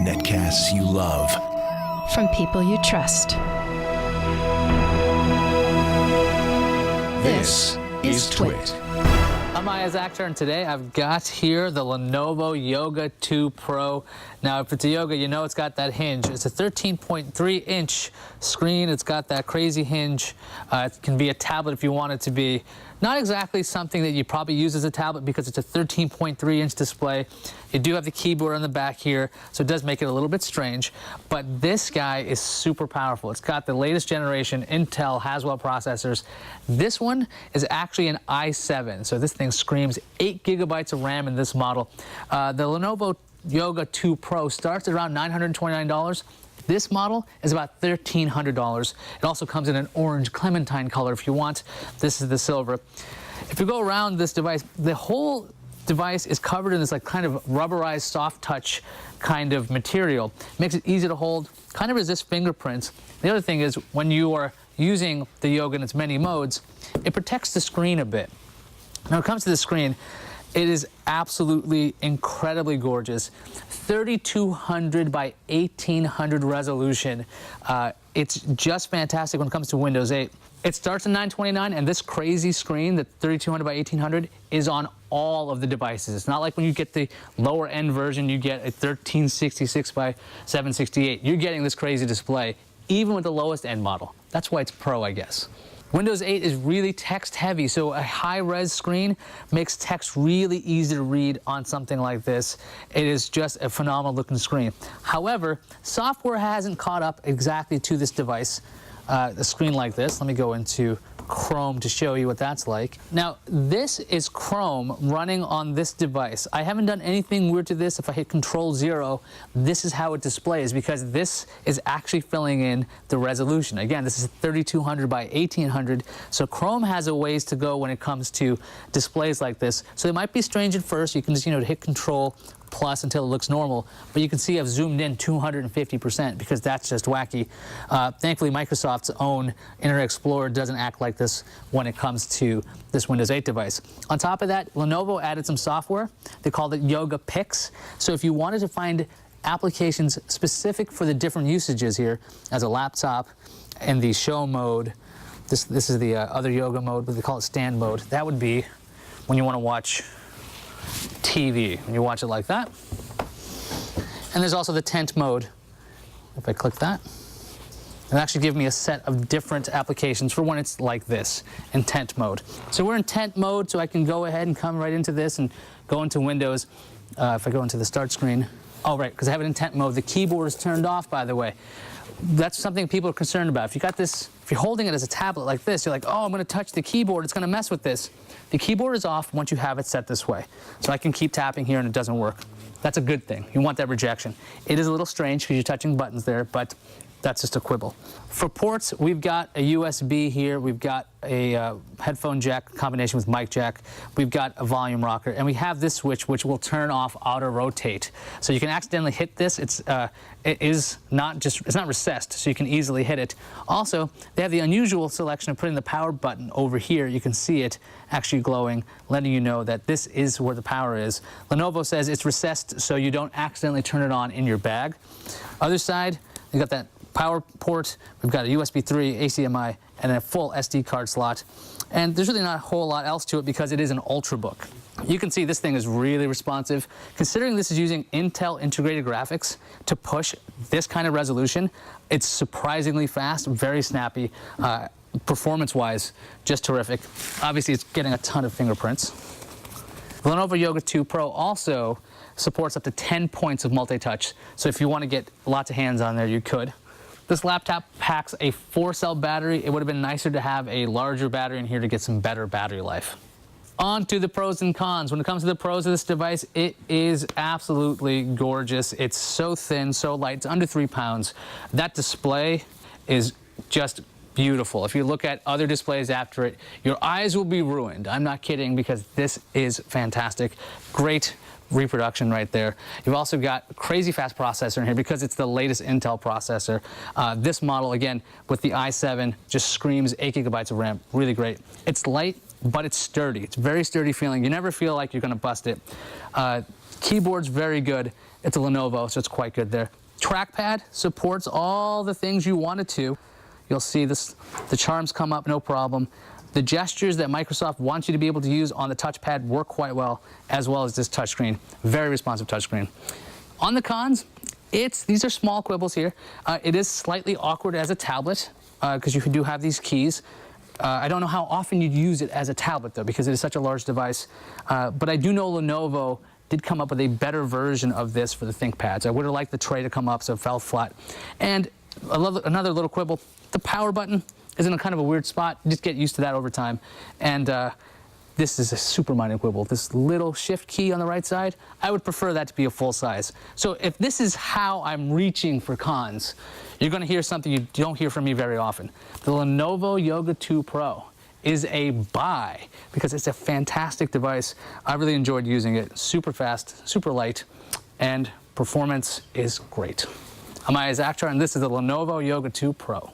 Netcasts you love. From people you trust. This is Twit. I'm Aya's Actor, and today I've got here the Lenovo Yoga 2 Pro. Now, if it's a Yoga, you know it's got that hinge. It's a 13.3-inch screen. It's got that crazy hinge. It can be a tablet if you want it to be. Not exactly something that you probably use as a tablet because it's a 13.3-inch display. You do have the keyboard on the back here, so it does make it a little bit strange. But this guy is super powerful. It's got the latest generation Intel Haswell processors. This one is actually an i7, so this thing screams 8 gigabytes of RAM in this model. The Lenovo Yoga 2 Pro starts at around $929. This model is about $1,300. It also comes in an orange clementine color if you want. This is the silver. If you go around this device, the whole device is covered in this like kind of rubberized soft touch kind of material. Makes it easy to hold, kind of resists fingerprints. The other thing is when you are using the Yoga in its many modes, it protects the screen a bit. Now, when it comes to the screen, it is absolutely incredibly gorgeous. 3200 by 1800 resolution. It's just fantastic when it comes to Windows 8. It starts at $929, and this crazy screen, the 3200 by 1800, is on all of the devices. It's not like when you get the lower end version, you get a 1366 by 768. You're getting this crazy display, even with the lowest end model. That's why it's Pro, I guess. Windows 8 is really text heavy, so a high-res screen makes text really easy to read on something like this. It is just a phenomenal looking screen. However, software hasn't caught up exactly to this device. A screen like this, let me go into Chrome to show you what that's like. Now, this is Chrome running on this device. I haven't done anything weird to this. If I hit Control-0, this is how it displays because this is actually filling in the resolution. Again, this is 3200 by 1800, so Chrome has a ways to go when it comes to displays like this. So it might be strange at first. You can just, hit Control plus until it looks normal, but you can see I've zoomed in 250% because that's just wacky. Thankfully, Microsoft's own Internet Explorer doesn't act like this when it comes to this Windows 8 device. On top of that, Lenovo added some software. They called it Yoga Picks. So if you wanted to find applications specific for the different usages here, as a laptop in the show mode, this is the other yoga mode, but they call it stand mode. That would be when you want to watch TV, when you watch it like that. And there's also the tent mode. If I click that, it'll actually give me a set of different applications for when it's like this, in tent mode. So we're in tent mode, so I can go ahead and come right into this and go into Windows. If I go into the start screen, oh right, because I have it in tent mode. The keyboard is turned off, by the way. That's something people are concerned about. If you got this, if you're holding it as a tablet like this, you're like, oh, I'm going to touch the keyboard. It's going to mess with this. The keyboard is off once you have it set this way. So I can keep tapping here and it doesn't work. That's a good thing. You want that rejection. It is a little strange because you're touching buttons there, but that's just a quibble. For ports, we've got a USB here. We've got a headphone jack combination with mic jack. We've got a volume rocker, and we have this switch which will turn off auto rotate. So you can accidentally hit this. It's not recessed, so you can easily hit it. Also, they have the unusual selection of putting the power button over here. You can see it actually glowing, letting you know that this is where the power is. Lenovo says it's recessed so you don't accidentally turn it on in your bag. Other side, you got that power port, we've got a USB 3, HDMI, and a full SD card slot. And there's really not a whole lot else to it because it is an Ultrabook. You can see this thing is really responsive. Considering this is using Intel integrated graphics to push this kind of resolution, it's surprisingly fast, very snappy. Performance-wise, just terrific. Obviously, it's getting a ton of fingerprints. The Lenovo Yoga 2 Pro also supports up to 10 points of multi-touch. So if you want to get lots of hands on there, you could. This laptop packs a 4-cell battery. It would have been nicer to have a larger battery in here to get some better battery life. On to the pros and cons. When it comes to the pros of this device, it is absolutely gorgeous. It's so thin, so light. It's under 3 pounds. That display is just beautiful. If you look at other displays after it, your eyes will be ruined. I'm not kidding, because this is fantastic. Great reproduction right there. You've also got a crazy fast processor in here because it's the latest Intel processor. This model, again, with the i7, just screams 8 gigabytes of RAM. Really great. It's light, but it's sturdy. It's very sturdy feeling. You never feel like you're going to bust it. Keyboard's very good. It's a Lenovo, so it's quite good there. Trackpad supports all the things you want it to. You'll see this, the charms come up, no problem. The gestures that Microsoft wants you to be able to use on the touchpad work quite well, as well as this touchscreen. Very responsive touchscreen. On the cons, these are small quibbles here. It is slightly awkward as a tablet, because you do have these keys. I don't know how often you'd use it as a tablet, though, because it is such a large device. But I do know Lenovo did come up with a better version of this for the ThinkPads. I would have liked the tray to come up so it fell flat. And another little quibble, the power button is in a kind of a weird spot. Just get used to that over time. And this is a super minor quibble. This little shift key on the right side, I would prefer that to be a full size. So if this is how I'm reaching for cons, you're going to hear something you don't hear from me very often. The Lenovo Yoga 2 Pro is a buy because it's a fantastic device. I really enjoyed using it. Super fast, super light, and performance is great. I'm Isaac, and this is the Lenovo Yoga 2 Pro.